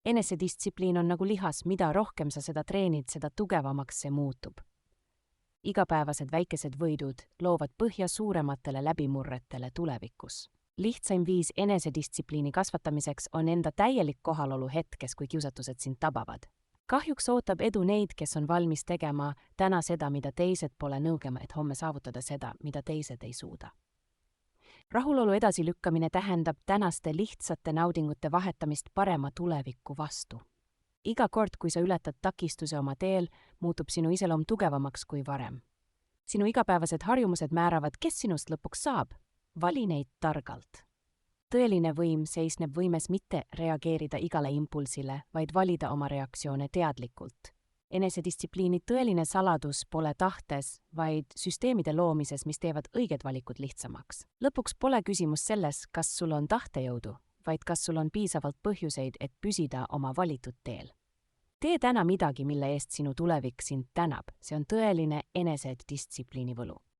Enesedistsipliin on nagu lihas, mida rohkem sa seda treenid, seda tugevamaks see muutub. Igapäevased väikesed võidud loovad põhja suurematele läbimurretele tulevikus. Lihtsaim viis enesedistsipliini kasvatamiseks on enda täielik kohalolu hetkes, kui kiusatused sind tabavad. Kahjuks ootab edu neid, kes on valmis tegema täna seda, mida teised pole nõugema, et homme saavutada seda, mida teised ei suuda. Rahulolu edasilükkamine tähendab tänaste lihtsate naudingute vahetamist parema tuleviku vastu. Iga kord, kui sa ületad takistuse oma teel, muutub sinu iseloom tugevamaks kui varem. Sinu igapäevased harjumused määravad, kes sinust lõpuks saab. Vali neid targalt. Tõeline võim seisneb võimes mitte reageerida igale impulsile, vaid valida oma reaktsioone teadlikult. Enesedistsipliini tõeline saladus pole tahtes, vaid süsteemide loomises, mis teevad õiged valikud lihtsamaks. Lõpuks pole küsimus selles, kas sul on tahtejõudu, vaid kas sul on piisavalt põhjuseid, et püsida oma valitud teel. Tee täna midagi, mille eest sinu tulevik sind tänab. See on tõeline enesedistsipliini võlu.